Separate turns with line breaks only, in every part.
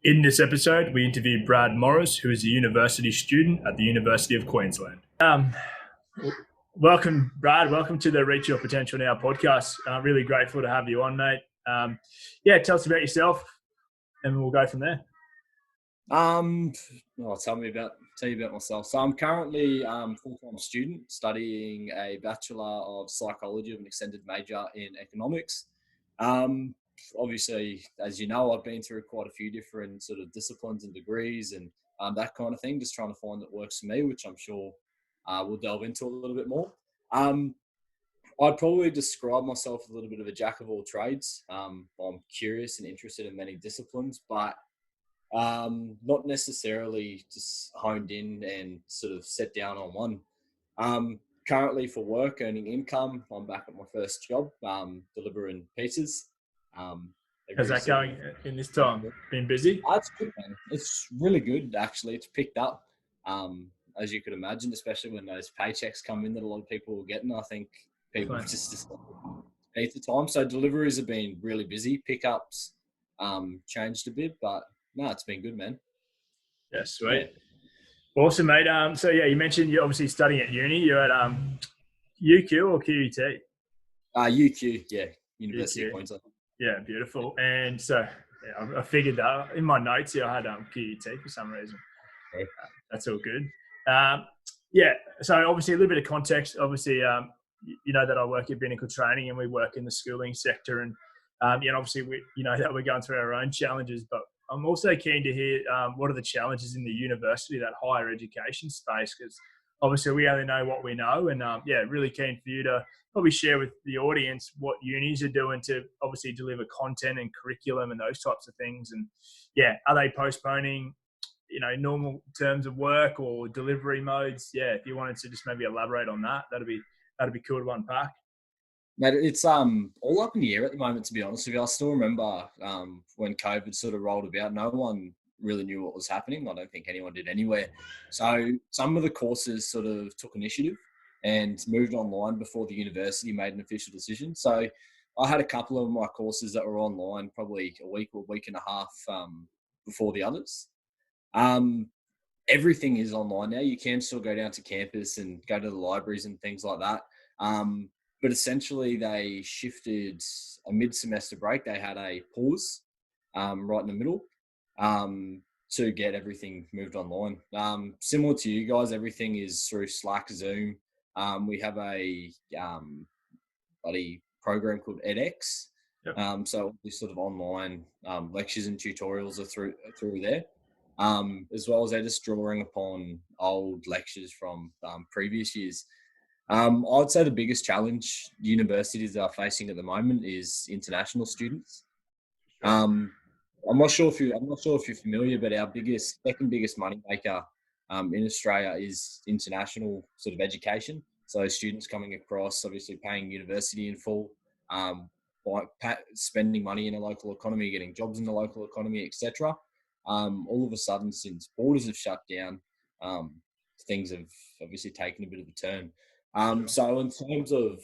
In this episode, we interviewed Brad Morris, who is a university student at the University of Queensland. Welcome, Brad. Welcome to the Reach Your Potential Now podcast. Really grateful to have you on, mate. Tell us about yourself, and we'll go from there.
Tell you about myself. So I'm currently a full-time student studying a Bachelor of Psychology with an extended major in economics. Obviously, as you know, I've been through quite a few different sort of disciplines and degrees and that kind of thing, just trying to find what works for me, which I'm sure we'll delve into a little bit more. I'd probably describe myself as a little bit of a jack of all trades. I'm curious and interested in many disciplines, but not necessarily just honed in and sort of set down on one. Currently for work, earning income. I'm back at my first job, delivering pizzas.
How's that going in this time? Been busy?
It's good, man. It's really good, actually. It's picked up, as you could imagine, especially when those paychecks come in that a lot of people are getting. I think people just need the time. So deliveries have been really busy. Pickups changed a bit, but no, it's been good, man.
Yeah, sweet. Yeah. Awesome, mate. You mentioned you're obviously studying at uni. You're at UQ or QUT?
UQ, yeah, University of Queensland.
Yeah, beautiful. And so I figured that in my notes here I had QUT for some reason.
Okay.
That's all good. So obviously a little bit of context. Obviously, you know that I work at Binnacle Training and we work in the schooling sector, and obviously that we're going through our own challenges, but I'm also keen to hear what are the challenges in the university, that higher education space, because obviously we only know what we know, and really keen for you to probably share with the audience what unis are doing to obviously deliver content and curriculum and those types of things. And are they postponing, normal terms of work or delivery modes? Yeah, if you wanted to just maybe elaborate on that, that'd be cool to unpack.
Mate, it's all up in the air at the moment, to be honest with you. I still remember when COVID sort of rolled about, no one really knew what was happening. I don't think anyone did anywhere. So some of the courses sort of took initiative and moved online before the university made an official decision. So I had a couple of my courses that were online probably a week or week and a half before the others. Everything is online now. You can still go down to campus and go to the libraries and things like that. But essentially, they shifted a mid-semester break. They had a pause right in the middle to get everything moved online. Similar to you guys, everything is through Slack, Zoom. We have a buddy program called edX. Yep. So these sort of online lectures and tutorials are through there, as well as they're just drawing upon old lectures from previous years. I'd say the biggest challenge universities are facing at the moment is international students. I'm not sure if you're familiar, but our second biggest money maker in Australia is international sort of education. So students coming across, obviously paying university in full, spending money in a local economy, getting jobs in the local economy, etc. All of a sudden, since borders have shut down, things have obviously taken a bit of a turn. So in terms of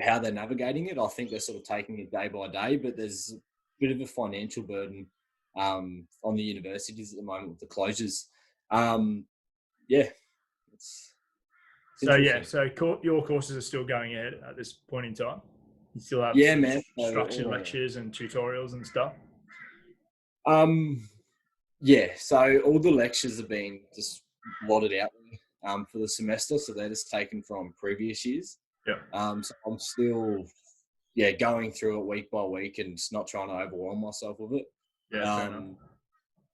how they're navigating it, I think they're sort of taking it day by day, but there's a bit of a financial burden on the universities at the moment with the closures.
So your courses are still going ahead at this point in time? You still have structured lectures and tutorials and stuff?
So all the lectures have been just blotted out for the semester, so they're just taken from previous years.
Yeah.
So I'm still, going through it week by week and just not trying to overwhelm myself with it.
Yeah.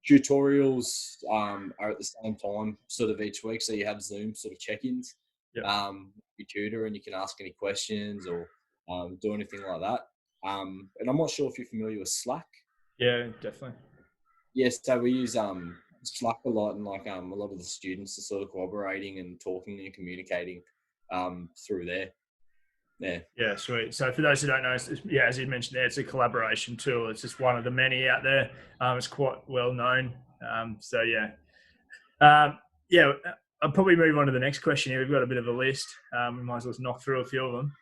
Tutorials are at the same time, sort of each week. So you have Zoom sort of check-ins.
Yeah.
Your tutor, and you can ask any questions or do anything like that. And I'm not sure if you're familiar with Slack.
Yeah, definitely.
Yes, so we use Slack a lot, and a lot of the students are sort of collaborating and talking and communicating through there.
Yeah, sweet. So for those who don't know, as you mentioned there, it's a collaboration tool. It's just one of the many out there. It's quite well known. I'll probably move on to the next question here. We've got a bit of a list. We might as well knock through a few of them.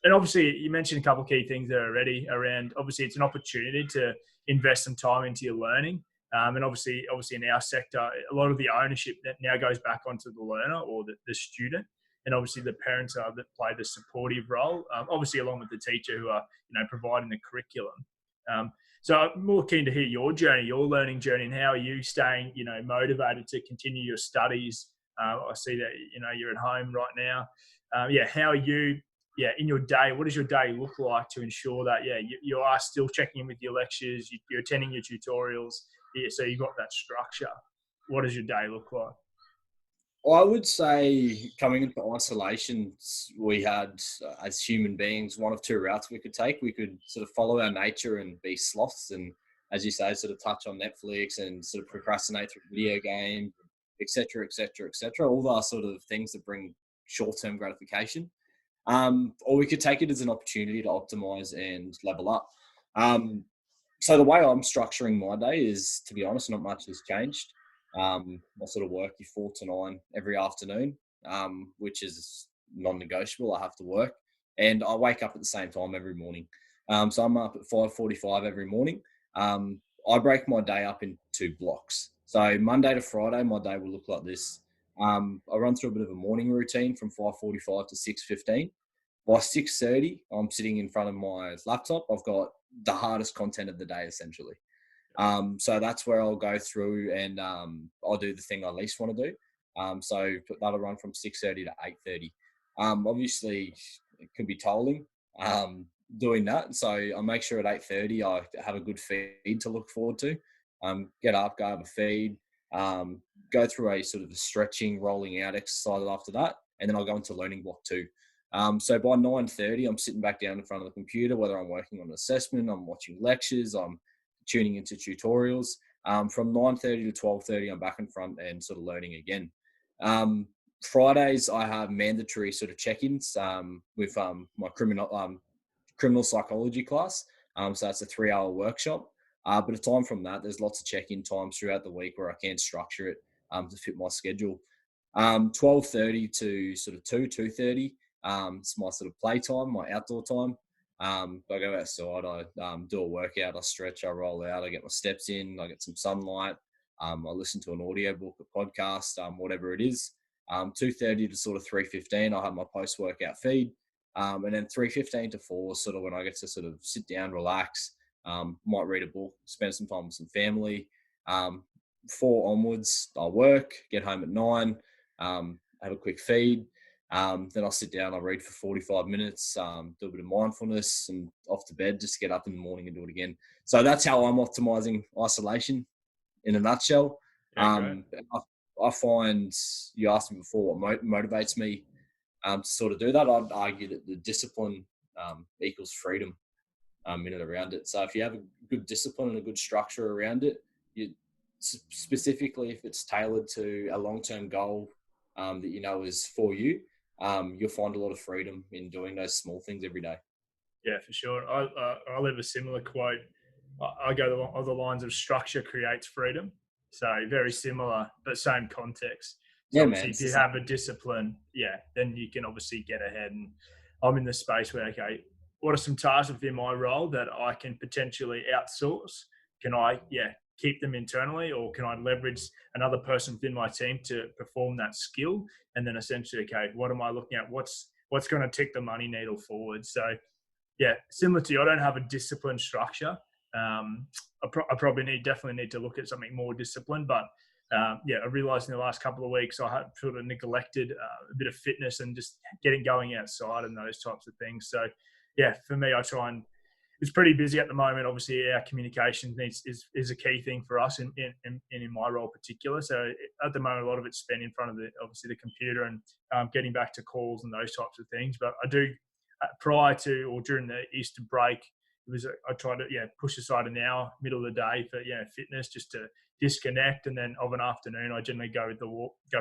and obviously you mentioned a couple of key things there already around, obviously it's an opportunity to invest some time into your learning. And obviously in our sector, a lot of the ownership that now goes back onto the learner or the student. And obviously the parents are that play the supportive role, obviously along with the teacher who are, providing the curriculum. So I'm more keen to hear your journey, your learning journey, and how are you staying, motivated to continue your studies? I see that, you're at home right now. How are you, in your day? What does your day look like to ensure that, you are still checking in with your lectures, you're attending your tutorials, so you've got that structure. What does your day look like?
I would say coming into isolation, we had, as human beings, one of two routes we could take. We could sort of follow our nature and be sloths and, as you say, sort of touch on Netflix and sort of procrastinate through video games, et cetera, et cetera, et cetera. All those sort of things that bring short-term gratification. Or we could take it as an opportunity to optimize and level up. So the way I'm structuring my day is, to be honest, not much has changed. I sort of work your 4 to 9 every afternoon, which is non-negotiable. I have to work, and I wake up at the same time every morning. So I'm up at 5:45 every morning. I break my day up in 2 blocks. So Monday to Friday, my day will look like this. I run through a bit of a morning routine from 5:45 to 6:15. By 6:30, I'm sitting in front of my laptop. I've got the hardest content of the day, essentially. So that's where I'll go through and I'll do the thing I least want to do. So that'll run from 6:30 to 8:30. Obviously, it could be tolling doing that. So I make sure at 8:30 I have a good feed to look forward to. Get up, go have a feed, go through a sort of a stretching, rolling out exercise after that, and then I'll go into learning block 2. So by 9:30, I'm sitting back down in front of the computer, whether I'm working on an assessment, I'm watching lectures, I'm tuning into tutorials. From 9:30 to 12:30, I'm back in front and sort of learning again. Fridays, I have mandatory sort of check-ins with my criminal psychology class. So that's a 3-hour workshop. But aside from that, there's lots of check-in times throughout the week where I can structure it to fit my schedule. 12:30 to sort of 2:30. It's my sort of playtime, my outdoor time. I go outside, I do a workout, I stretch, I roll out, I get my steps in, I get some sunlight. I listen to an audiobook, a podcast, whatever it is. 2:30 to sort of 3:15, I'll have my post-workout feed. And then 3:15 to 4, sort of when I get to sort of sit down, relax, might read a book, spend some time with some family. 4 onwards, I'll work, get home at 9, have a quick feed. Then I'll sit down, I'll read for 45 minutes, do a bit of mindfulness and off to bed, just get up in the morning and do it again. So that's how I'm optimizing isolation in a nutshell.
Yeah,
I find, you asked me before what motivates me to sort of do that. I'd argue that the discipline equals freedom in and around it. So if you have a good discipline and a good structure around it, specifically if it's tailored to a long-term goal that you know is for you, you'll find a lot of freedom in doing those small things every day.
Yeah, for sure. I live a similar quote. I go along the lines of structure creates freedom. So very similar, but same context. So
Yeah, man.
obviously, if you have a discipline, then you can obviously get ahead. And I'm in the space where, okay, what are some tasks within my role that I can potentially outsource? Can I, keep them internally, or can I leverage another person within my team to perform that skill? And then essentially, okay, what am I looking at? What's going to tick the money needle forward? So similar to you, I don't have a disciplined structure. I probably definitely need to look at something more disciplined. But I realized in the last couple of weeks I had sort of neglected a bit of fitness and just going outside and those types of things. So for me, I try and, it's pretty busy at the moment. Obviously, our communication is a key thing for us in my role particular. So at the moment, a lot of it's spent in front of the computer and getting back to calls and those types of things. But I do, prior to or during the Easter break, I try to push aside an hour middle of the day for fitness, just to disconnect. And then of an afternoon, I generally go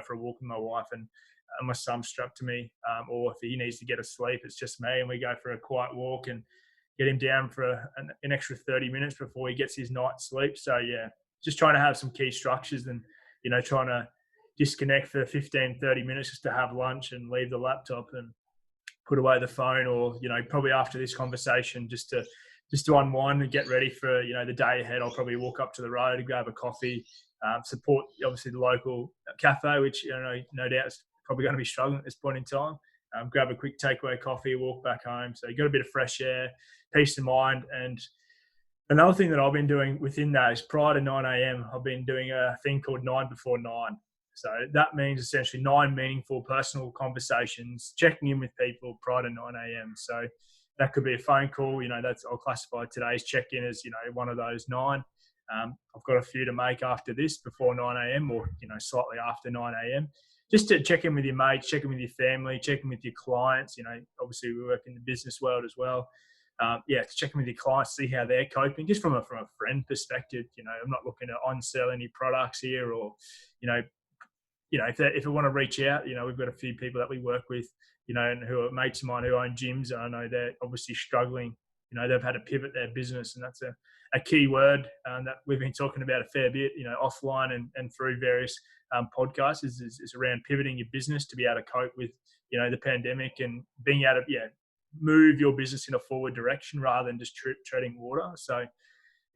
for a walk with my wife, and my son's strapped to me, or if he needs to get a sleep, it's just me, and we go for a quiet walk and get him down for an extra 30 minutes before he gets his night's sleep. So just trying to have some key structures, and trying to disconnect for 15-30 minutes just to have lunch and leave the laptop. And put away the phone, or probably after this conversation, just to unwind and get ready for the day ahead. I'll probably walk up to the road and grab a coffee, support obviously the local cafe, which no doubt is probably going to be struggling at this point in time. Grab a quick takeaway coffee, walk back home. So you got a bit of fresh air, peace of mind. And another thing that I've been doing within that is prior to 9 a.m., I've been doing a thing called 9 before 9. So that means essentially 9 meaningful personal conversations, checking in with people prior to 9 a.m. So that could be a phone call. I'll classify today's check-in as, one of those 9. I've got a few to make after this before 9 a.m. or, slightly after 9 a.m. Just to check in with your mates, check in with your family, check in with your clients. Obviously we work in the business world as well. To check in with your clients, see how they're coping, just from a friend perspective. I'm not looking to on-sell any products here, or, if they want to reach out, we've got a few people that we work with, and who are mates of mine who own gyms. And I know they're obviously struggling. They've had to pivot their business, and that's a key word that we've been talking about a fair bit, offline and through various podcasts is around pivoting your business to be able to cope with, the pandemic, and being able to, move your business in a forward direction rather than just treading water. So,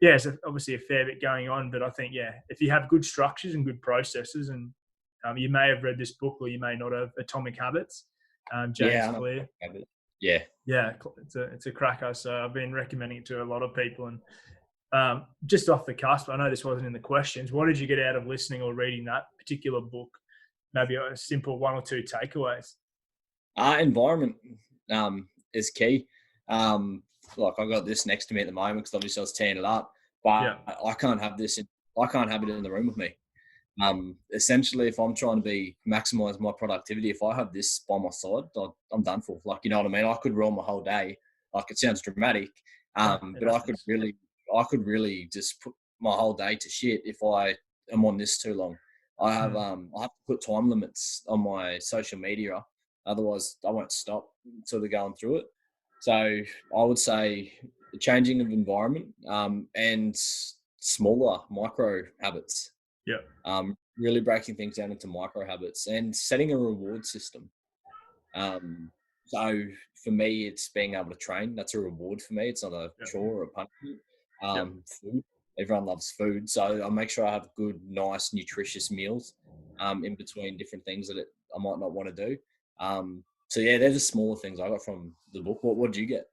it's obviously a fair bit going on, but I think, if you have good structures and good processes, and you may have read this book or you may not have, Atomic Habits, James Clear.
Yeah.
Yeah, it's a cracker. So I've been recommending it to a lot of people. And just off the cusp, I know this wasn't in the questions, what did you get out of listening or reading that particular book? Maybe a simple 1 or 2 takeaways.
Environment is key. Like I got this next to me at the moment because obviously I was tearing it up, but I can't have it in the room with me. Essentially, if I'm trying to maximize my productivity, if I have this by my side, I'm done for. Like, you know what I mean? I could ruin my whole day. Like, it sounds dramatic, but I could really just put my whole day to shit if I am on this too long. I have to put time limits on my social media, otherwise I won't stop until they're going through it. So I would say the changing of environment and smaller micro habits. Really breaking things down into micro habits and setting a reward system. So for me, it's being able to train. That's a reward for me. It's not a chore or a punishment. Food. Everyone loves food. So I make sure I have good, nice, nutritious meals in between different things that I might not want to do. So they're the smaller things I got from the book. What did you get?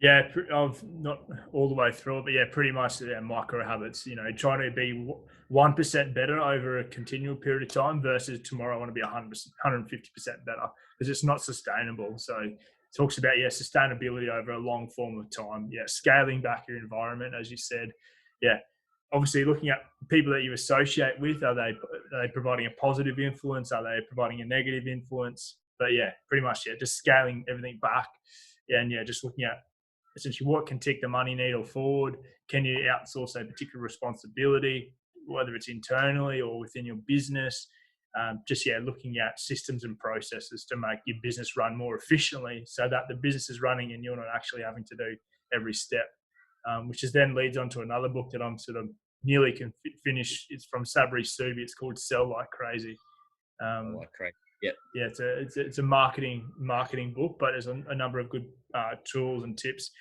Yeah, I've not all the way through it, but pretty much micro habits, trying to be 1% better over a continual period of time versus tomorrow I want to be 100%, 150% better, because it's not sustainable. So it talks about, sustainability over a long form of time. Scaling back your environment, as you said. Obviously looking at people that you associate with, are they providing a positive influence? Are they providing a negative influence? But pretty much, just scaling everything back. And just looking at essentially what can tick the money needle forward. Can you outsource a particular responsibility, whether it's internally or within your business? Looking at systems and processes to make your business run more efficiently, so that the business is running and you're not actually having to do every step. Which is then leads on to another book that I'm sort of nearly finished. It's from Sabri Subi. It's called Sell Like Crazy.
Like crazy. Yep.
It's a marketing book, but there's a number of good tools and tips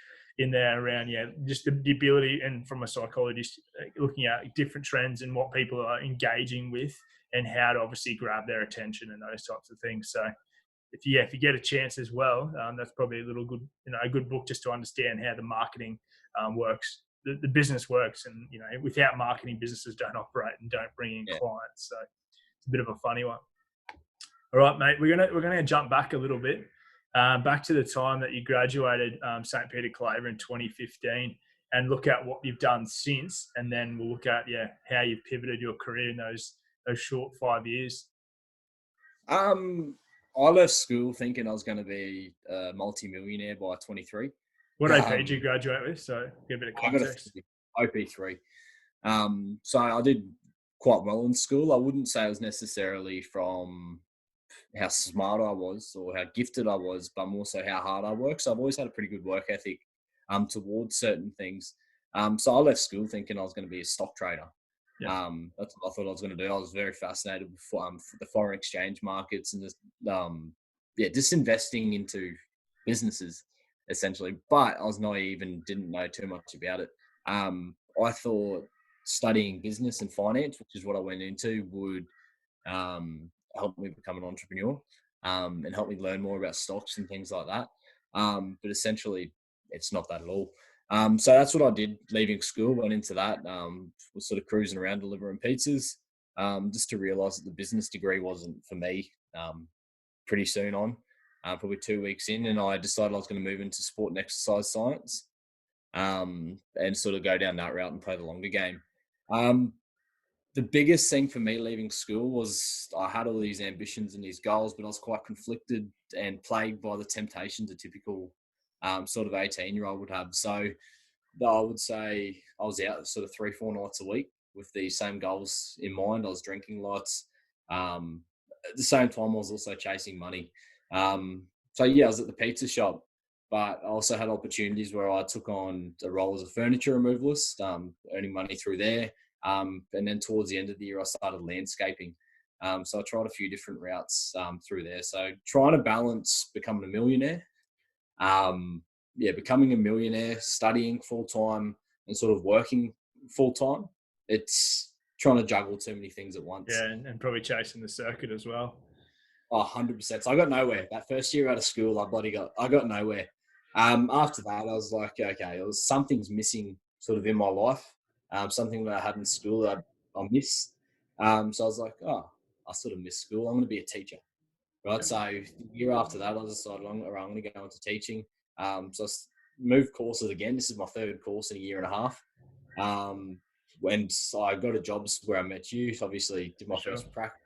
in there around just the ability, and from a psychologist looking at different trends and what people are engaging with and how to obviously grab their attention and those types of things. So if you get a chance as well, that's probably a good book just to understand how the marketing works, the business works, and without marketing, businesses don't operate and don't bring in clients. So it's a bit of a funny one. All right, mate. We're gonna jump back a little bit, back to the time that you graduated St. Peter Claver in 2015, and look at what you've done since, and then we'll look at how you've pivoted your career in those short 5 years.
I left school thinking I was going to be a multi-millionaire by 23.
What AP did you graduate with? So give a bit of context.
I got OP3. So I did quite well in school. I wouldn't say it was necessarily from how smart I was or how gifted I was, but more so how hard I worked. So I've always had a pretty good work ethic towards certain things. So I left school thinking I was going to be a stock trader. That's what I thought I was going to do. I was very fascinated with the foreign exchange markets and just investing into businesses, essentially. But I was naive and didn't know too much about it. I thought studying business and finance, which is what I went into, would help me become an entrepreneur, and help me learn more about stocks and things like that. But essentially, it's not that at all. So that's what I did leaving school, went into that, was sort of cruising around delivering pizzas, just to realize that the business degree wasn't for me pretty soon on, probably 2 weeks in. And I decided I was going to move into sport and exercise science, and sort of go down that route and play the longer game. Um, the biggest thing for me leaving school was I had all these ambitions and these goals, but I was quite conflicted and plagued by the temptations a typical sort of 18-year-old would have. So I would say I was out sort of 3-4 nights a week with the same goals in mind. I was drinking lots. At the same time, I was also chasing money. So yeah, I was at the pizza shop, but I also had opportunities where I took on the role as a furniture removalist, earning money through there. And then towards the end of the year, I started landscaping. So I tried a few different routes through there. So trying to balance becoming a millionaire, becoming a millionaire, studying full time, and sort of working full time. It's trying to juggle too many things at once.
Yeah, and probably chasing the circuit as well.
100%. So I got nowhere. That first year out of school, I got nowhere. After that, I was like, okay, something's missing sort of in my life. Something that I had in school that I missed. So I was like, oh, I sort of miss school. I'm going to be a teacher. Right. So the year after that, I decided I'm going to go into teaching. So I moved courses again. This is my third course in a year and a half. When I got a job where I met you, obviously did my first practice.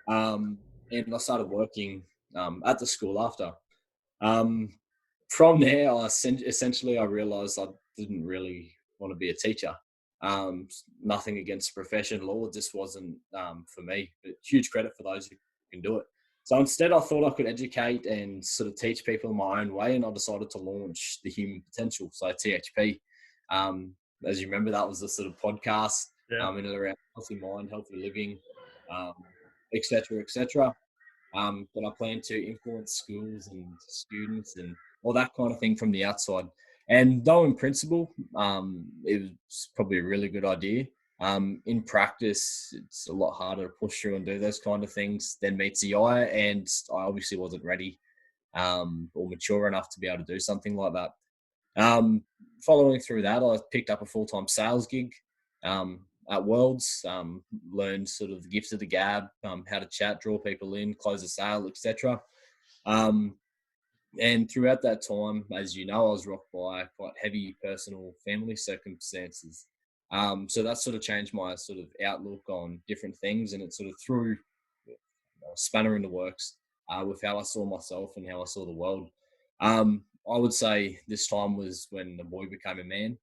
And I started working at the school after. From there, I realized I didn't really want to be a teacher. Nothing against profession law, it just wasn't for me. But huge credit for those who can do it. So instead, I thought I could educate and sort of teach people in my own way, and I decided to launch the Human Potential, so THP. As you remember, that was the sort of podcast in and around healthy mind, healthy living, et cetera, et cetera. But I plan to influence schools and students and all that kind of thing from the outside. And though in principle, it was probably a really good idea, in practice, it's a lot harder to push through and do those kind of things than meets the eye. And I obviously wasn't ready or mature enough to be able to do something like that. Following through that, I picked up a full-time sales gig at Worlds, learned sort of the gift of the gab, how to chat, draw people in, close a sale, etc. And throughout that time, as you know, I was rocked by quite heavy personal family circumstances. So that sort of changed my sort of outlook on different things, and it sort of threw a spanner in the works with how I saw myself and how I saw the world. I would say this time was when the boy became a man,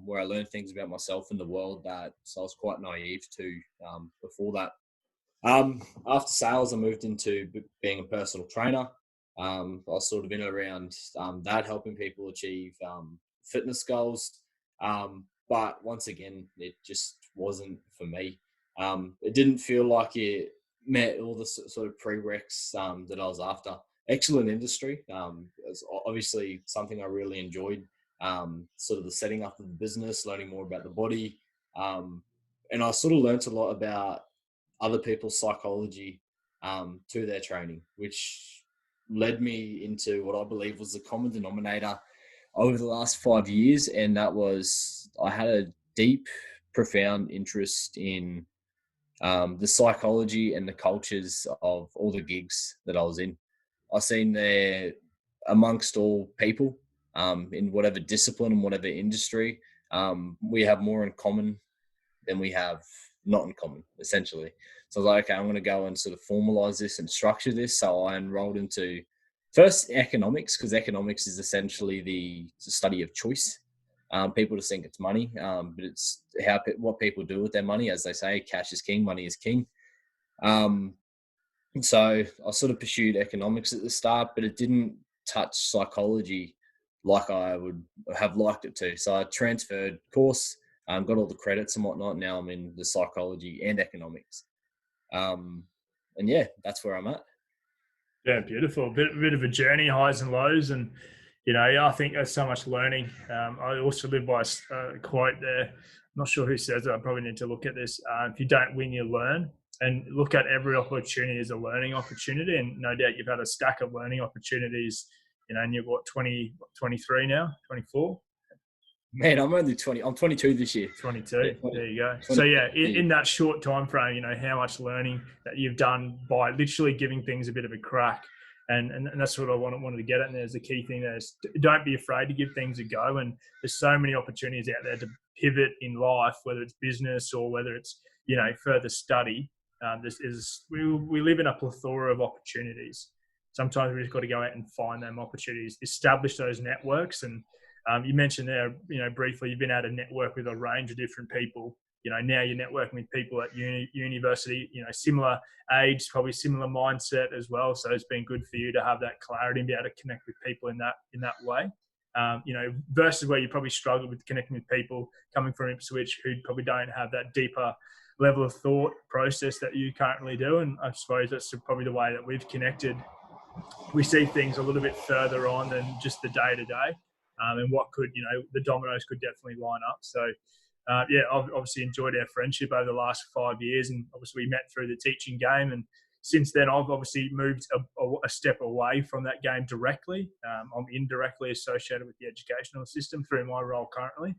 where I learned things about myself and the world that I was quite naive to before that. After sales, I moved into being a personal trainer. I was sort of in and around that, helping people achieve fitness goals. But once again, it just wasn't for me. It didn't feel like it met all the sort of prereqs that I was after. Excellent industry. It's obviously something I really enjoyed. Sort of the setting up of the business, learning more about the body. And I sort of learnt a lot about other people's psychology to their training, which led me into what I believe was the common denominator over the last 5 years. And that was I had a deep, profound interest in the psychology and the cultures of all the gigs that I was in. I seen there amongst all people in whatever discipline and whatever industry, we have more in common than we have not in common, essentially. So I was like, okay, I'm going to go and sort of formalize this and structure this. So I enrolled into first economics, because economics is essentially the study of choice. People just think it's money, but it's what people do with their money. As they say, cash is king, money is king. So I sort of pursued economics at the start, but it didn't touch psychology like I would have liked it to. So I transferred course, got all the credits and whatnot. Now I'm in the psychology and economics. And yeah, that's where I'm at.
Yeah, beautiful. Bit of a journey, highs and lows, and I think there's so much learning. I also live by a quote there. I'm not sure who says it. I probably need to look at this. If you don't win, you learn, and look at every opportunity as a learning opportunity. And no doubt you've had a stack of learning opportunities. And you're what 23 now, 24.
Man, I'm only 20. I'm 22 this year.
22.
Yeah, 20,
There you go. So
20,
yeah,
yeah.
in that short time frame, how much learning that you've done by literally giving things a bit of a crack, and that's what I wanted to get at. And there's the key thing there is don't be afraid to give things a go. And there's so many opportunities out there to pivot in life, whether it's business or whether it's further study. We live in a plethora of opportunities. Sometimes we just got to go out and find them opportunities, establish those networks. And you mentioned there, briefly, you've been able to network with a range of different people. Now you're networking with people at university, similar age, probably similar mindset as well. So it's been good for you to have that clarity and be able to connect with people in that way. Versus where you probably struggle with connecting with people coming from Ipswich who probably don't have that deeper level of thought process that you currently do. And I suppose that's probably the way that we've connected. We see things a little bit further on than just the day to day, and what could the dominoes could definitely line up. So yeah, I've obviously enjoyed our friendship over the last 5 years, and obviously we met through the teaching game. And since then, I've obviously moved a step away from that game directly. I'm indirectly associated with the educational system through my role currently.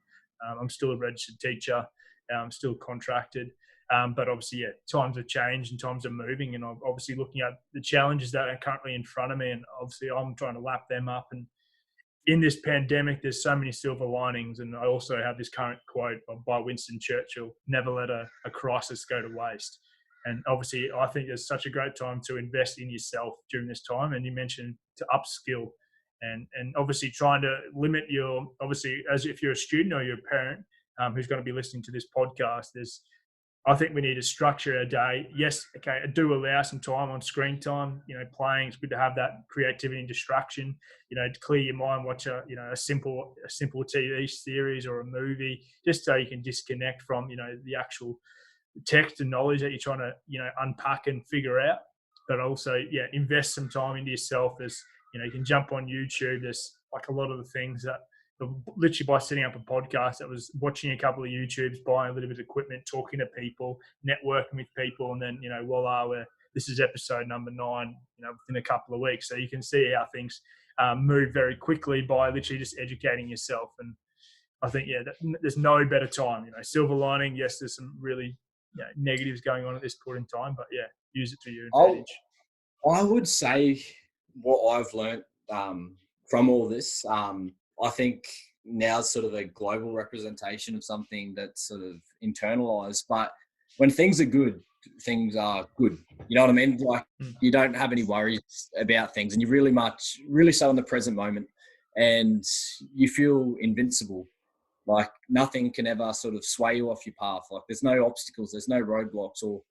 I'm still a registered teacher. I'm still contracted. But obviously, yeah, times have changed and times are moving, and I'm obviously looking at the challenges that are currently in front of me, and obviously I'm trying to lap them up. And in this pandemic, there's so many silver linings. And I also have this current quote by Winston Churchill: "Never let a crisis go to waste." And obviously, I think there's such a great time to invest in yourself during this time. And you mentioned to upskill, and obviously trying to limit your, obviously, as if you're a student or you're a parent who's going to be listening to this podcast, I think we need to structure a day. Yes, okay, I do allow some time on screen time. Playing, it's good to have that creativity and distraction. To clear your mind, watch a simple TV series or a movie, just so you can disconnect from the actual text and knowledge that you're trying to unpack and figure out. But also, yeah, invest some time into yourself. You can jump on YouTube. There's like a lot of the things that literally by setting up a podcast, that was watching a couple of YouTubes, buying a little bit of equipment, talking to people, networking with people, and then voila, this is episode number 9. Within a couple of weeks, so you can see how things move very quickly by literally just educating yourself. And I think there's no better time. Silver lining. Yes, there's some really negatives going on at this point in time, but yeah, use it to your advantage.
I would say what I've learned from all this, I think now is sort of a global representation of something that's sort of internalized. But when things are good, things are good. You know what I mean? Like you don't have any worries about things, and you really so in the present moment, and you feel invincible. Like nothing can ever sort of sway you off your path. Like there's no obstacles, there's no roadblocks, or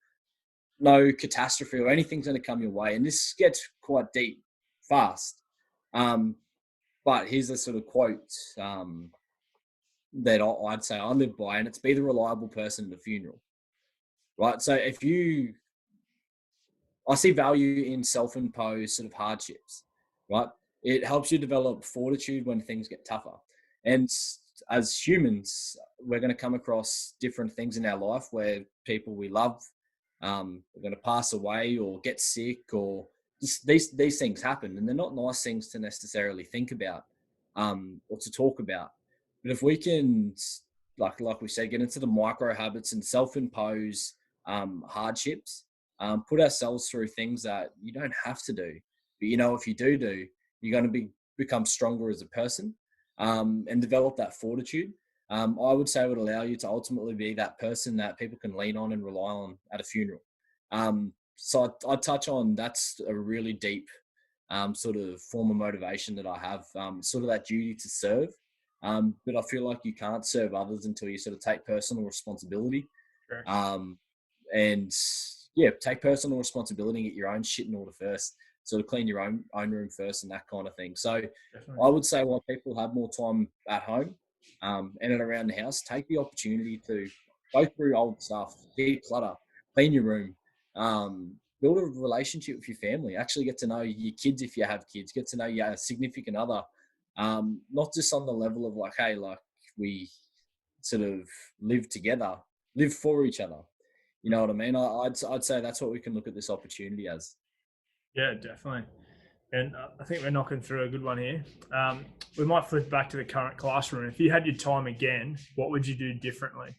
no catastrophe or anything's going to come your way. And this gets quite deep fast. But here's a sort of quote that I'd say I live by, and it's be the reliable person at the funeral, right? So I see value in self-imposed sort of hardships, right? It helps you develop fortitude when things get tougher. And as humans, we're going to come across different things in our life where people we love are going to pass away or get sick, or these things happen, and they're not nice things to necessarily think about or to talk about. But if we can, like we said, get into the micro habits and self-impose hardships, put ourselves through things that you don't have to do, but if you do, you're going to become stronger as a person, and develop that fortitude. I would say it would allow you to ultimately be that person that people can lean on and rely on at a funeral. So I'd touch on that's a really deep sort of form of motivation that I have, sort of that duty to serve. But I feel like you can't serve others until you sort of take personal responsibility.
Sure.
And yeah, take personal responsibility and get your own shit in order first. Sort of clean your own room first and that kind of thing. So definitely. I would say while people have more time at home in and around the house, take the opportunity to go through old stuff, declutter, clean your room, build a relationship with your family. Actually get to know your kids if you have kids. Get to know your significant other. Not just on the level of like, hey, like we sort of live together, live for each other. You know what I mean? I'd say that's what we can look at this opportunity as.
Yeah, definitely. And I think we're knocking through a good one here. We might flip back to the current classroom. If you had your time again, what would you do differently?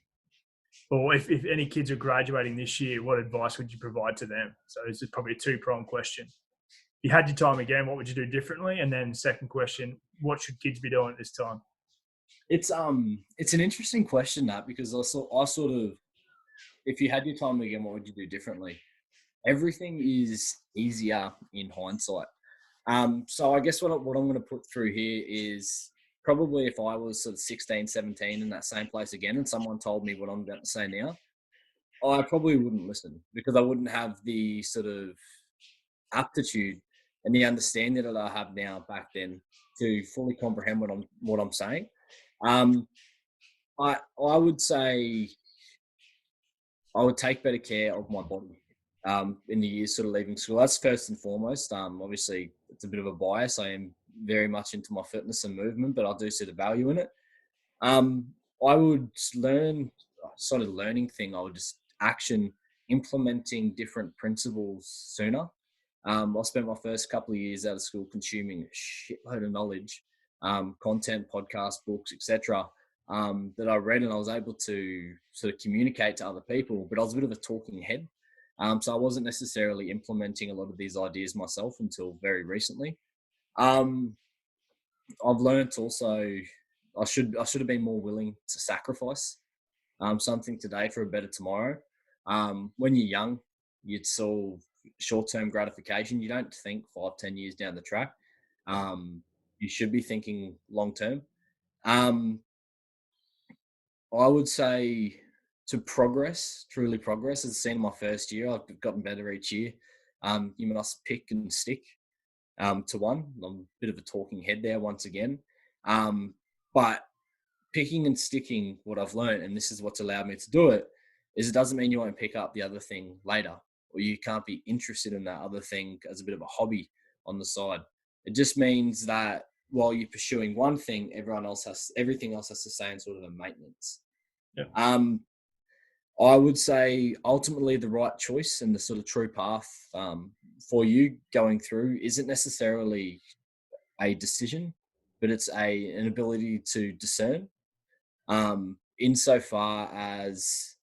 Or if any kids are graduating this year, what advice would you provide to them? So this is probably a two-pronged question. If you had your time again, what would you do differently? And then second question, what should kids be doing at this time?
It's an interesting question, that, because I sort of, if you had your time again, what would you do differently? Everything is easier in hindsight. So I guess what I'm going to put through here is probably if I was sort of 16, 17 in that same place again and someone told me what I'm about to say now, I probably wouldn't listen, because I wouldn't have the sort of aptitude and the understanding that I have now back then to fully comprehend what I'm saying. Um, I would say I would take better care of my body in the years sort of leaving school. That's first and foremost. Obviously, it's a bit of a bias. I am very much into my fitness and movement, but I do see the value in it. Um, I would learn, sort of learning thing. I would just action implementing different principles sooner. I spent my first couple of years out of school consuming a shitload of knowledge, content, podcasts, books, etc. That I read, and I was able to sort of communicate to other people. But I was a bit of a talking head, so I wasn't necessarily implementing a lot of these ideas myself until very recently. Um, I've learned also I should have been more willing to sacrifice something today for a better tomorrow. When you're young, you'd solve short-term gratification. You don't think 5, 10 years down the track. You should be thinking long-term. Um, I would say to progress, truly progress, as seen in my first year, I've gotten better each year. You must pick and stick to one. I'm a bit of a talking head there once again. But picking and sticking what I've learned, and this is what's allowed me to do it, is it doesn't mean you won't pick up the other thing later, or you can't be interested in that other thing as a bit of a hobby on the side. It just means that while you're pursuing one thing, everything else has to stay in sort of a maintenance.
Yeah.
I would say ultimately the right choice and the sort of true path for you going through isn't necessarily a decision, but it's an ability to discern, insofar as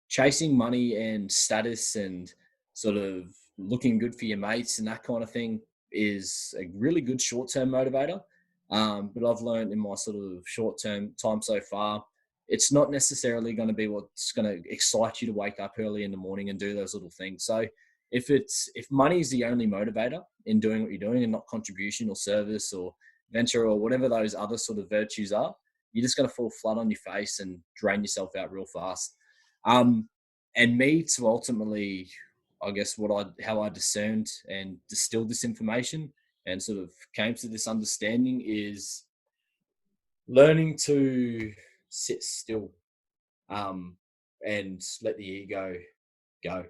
chasing money and status and sort of looking good for your mates and that kind of thing is a really good short-term motivator. But I've learned in my sort of short-term time so far, it's not necessarily going to be what's going to excite you to wake up early in the morning and do those little things. So if money is the only motivator in doing what you're doing and not contribution or service or venture or whatever those other sort of virtues are, you're just going to fall flat on your face and drain yourself out real fast. And me to ultimately, I guess, how I discerned and distilled this information and sort of came to this understanding is learning to sit still, and let the ego go.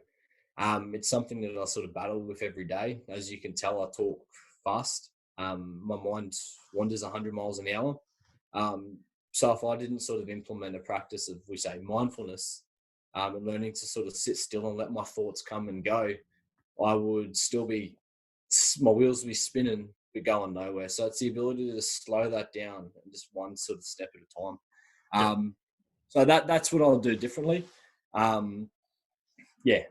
It's something that I sort of battle with every day. As you can tell, I talk fast. My mind wanders 100 miles an hour. So if I didn't sort of implement a practice of, we say, mindfulness, and learning to sort of sit still and let my thoughts come and go, I would still be, my wheels would be spinning, but going nowhere. So it's the ability to slow that down and just one sort of step at a time. So that's what I'll do differently. Yeah.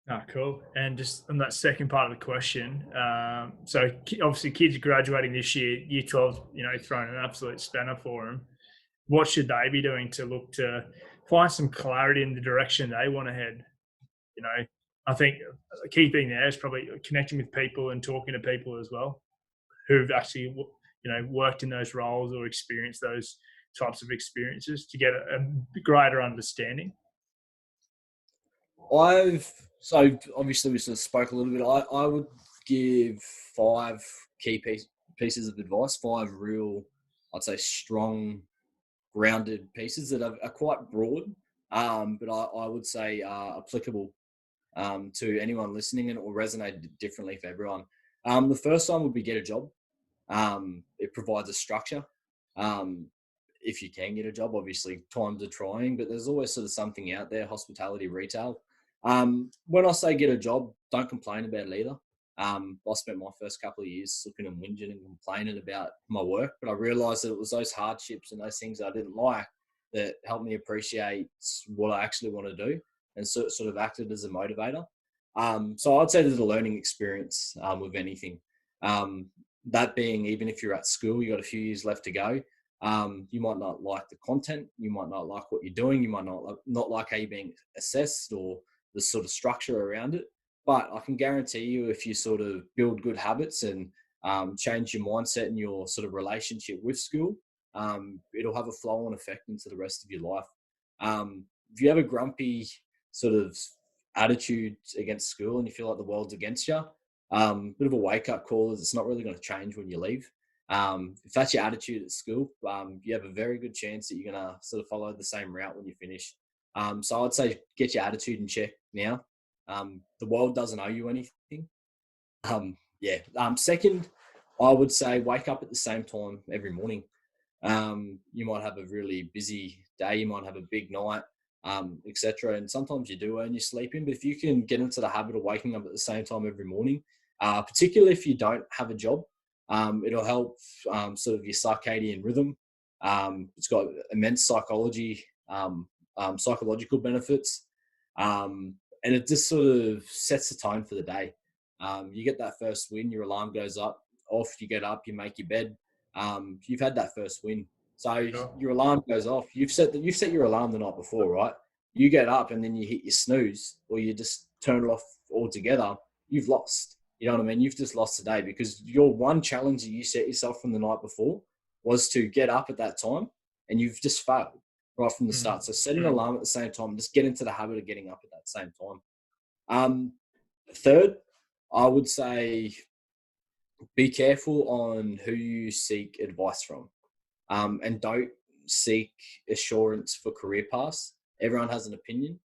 Ah, cool. And just on that second part of the question, so obviously kids graduating this year, year 12, throwing an absolute spanner for them. What should they be doing to look to find some clarity in the direction they want to head? I think a key thing there is probably connecting with people and talking to people as well who've actually, worked in those roles or experienced those types of experiences to get a greater understanding.
So obviously we sort of spoke a little bit. I would give 5 key pieces of advice, 5 real, I'd say, strong, grounded pieces that are quite broad, but I would say are applicable to anyone listening, and it will resonate differently for everyone. The first one would be get a job. It provides a structure. If you can get a job, obviously times are trying, but there's always sort of something out there, hospitality, retail. When I say get a job, don't complain about it either. I spent my first couple of years looking and whinging and complaining about my work, but I realized that it was those hardships and those things I didn't like that helped me appreciate what I actually want to do, and sort of acted as a motivator. So I'd say there's a learning experience with anything. That being, even if you're at school, you got a few years left to go. You might not like the content, you might not like what you're doing, you might not like how you're being assessed or the sort of structure around it. But I can guarantee you, if you sort of build good habits and change your mindset and your sort of relationship with school, it'll have a flow-on effect into the rest of your life. If you have a grumpy sort of attitude against school and you feel like the world's against you, bit of a wake-up call is it's not really going to change when you leave. If that's your attitude at school, you have a very good chance that you're going to sort of follow the same route when you finish. So I'd say get your attitude in check now. The world doesn't owe you anything. Second, I would say wake up at the same time every morning. You might have a really busy day, you might have a big night, etc. And sometimes you do earn your sleep in, but if you can get into the habit of waking up at the same time every morning, particularly if you don't have a job, it'll help sort of your circadian rhythm. It's got immense psychological benefits, and it just sort of sets the tone for the day. You get that first win, your alarm goes off, you get up, you make your bed. You've had that first win. So
Sure.
your alarm goes off. You've set your alarm the night before, right? You get up and then you hit your snooze, or you just turn it off altogether. You've lost. You know what I mean? You've just lost today because your one challenge that you set yourself from the night before was to get up at that time, and you've just failed right from the start. So set an alarm at the same time. Just get into the habit of getting up at that same time. Third, I would say be careful on who you seek advice from, and don't seek assurance for career paths. Everyone has an opinion.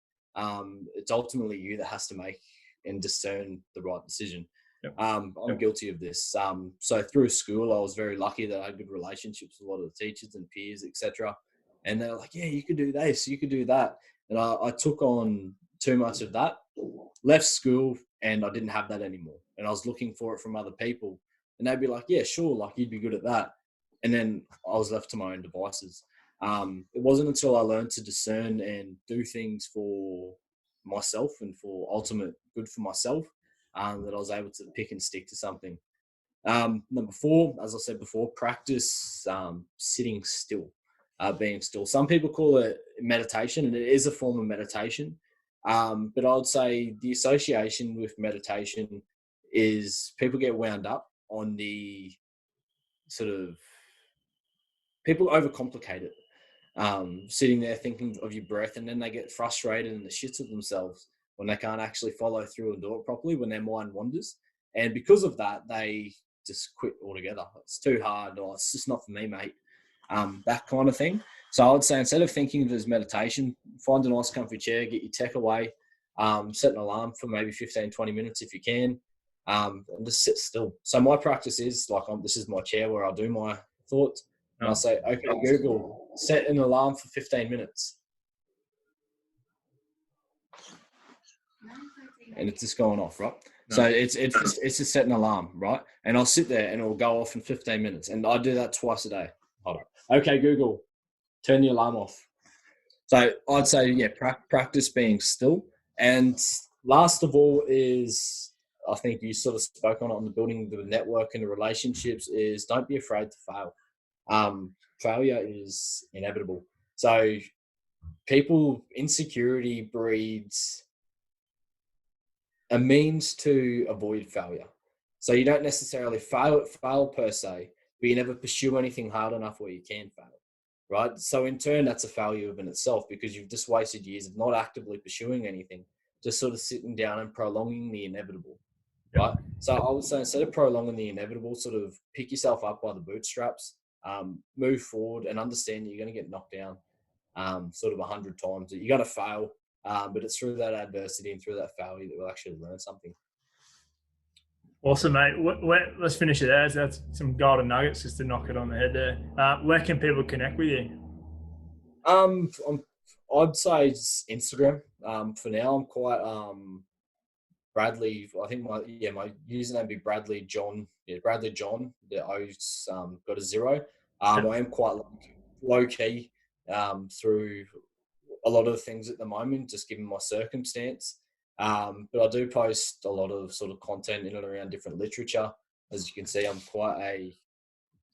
It's ultimately you that has to make and discern the right decision.
Yep.
I'm guilty of this. So through school, I was very lucky that I had good relationships with a lot of the teachers and peers, etc. And they're like, yeah, you could do this, you could do that. And I took on too much of that, left school, and I didn't have that anymore. And I was looking for it from other people. And they'd be like, yeah, sure, like you'd be good at that. And then I was left to my own devices. It wasn't until I learned to discern and do things for myself and for ultimate good for myself that I was able to pick and stick to something. Number 4, as I said before, practice sitting still, being still. Some people call it meditation, and it is a form of meditation. But I would say the association with meditation is people get wound up on the sort of, people overcomplicate it. Sitting there thinking of your breath, and then they get frustrated and the shits of themselves when they can't actually follow through and do it properly, when their mind wanders. And because of that, they just quit altogether. It's too hard, or it's just not for me, mate. That kind of thing. So I would say, instead of thinking of it as meditation, find a nice comfy chair, get your tech away, set an alarm for maybe 15, 20 minutes if you can, and just sit still. So my practice is like, this is my chair where I'll do my thoughts. And I'll say, okay, Google, set an alarm for 15 minutes. And it's just going off, right? No. So it's just set an alarm, right? And I'll sit there and it'll go off in 15 minutes. And I do that twice a day. Hold on. Okay, Google, turn the alarm off. So I'd say, yeah, practice being still. And last of all is, I think you sort of spoke on it, on the building the network and the relationships, is don't be afraid to fail. Failure is inevitable. So insecurity breeds a means to avoid failure. So you don't necessarily fail per se, but you never pursue anything hard enough where you can fail, right? So in turn, that's a failure in itself, because you've just wasted years of not actively pursuing anything, just sort of sitting down and prolonging the inevitable, right? So I would say, instead of prolonging the inevitable, sort of pick yourself up by the bootstraps, move forward, and understand that you're going to get knocked down sort of 100 times. You're going to fail. But it's through that adversity and through that failure that we'll actually learn something.
Awesome, mate. Let's finish it there. That's some golden nuggets just to knock it on the head there. Where can people connect with you?
I'd say it's Instagram. For now, I'm quite Bradley. I think my username would be Bradley John. Yeah, Bradley John. The O's got a 0. I am quite low key through a lot of things at the moment, just given my circumstance. But I do post a lot of sort of content in and around different literature. As you can see, I'm quite a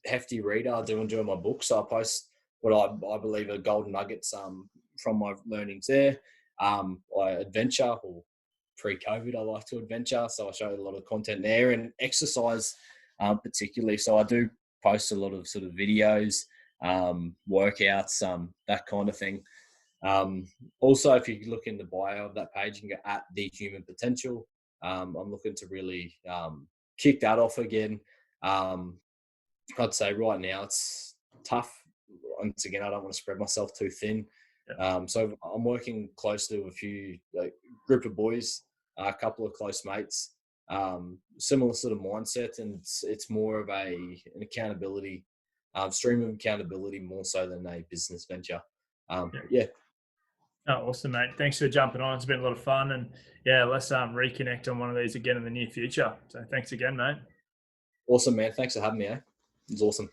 hefty reader. I do enjoy my books, so I post what I believe are golden nuggets from my learnings there. I adventure, or pre-COVID, I like to adventure, so I show a lot of content there, and exercise particularly. So I do post a lot of sort of videos, workouts, that kind of thing. Also, if you look in the bio of that page, you can go at the human potential. I'm looking to really kick that off again. I'd say right now it's tough. Once again, I don't want to spread myself too thin. So I'm working closely with a few group of boys, a couple of close mates, similar sort of mindset, and it's more of an accountability, stream of accountability more so than a business venture. Yeah.
Oh, awesome, mate. Thanks for jumping on. It's been a lot of fun, and yeah, let's reconnect on one of these again in the near future. So thanks again, mate.
Awesome, man. Thanks for having me. It was awesome.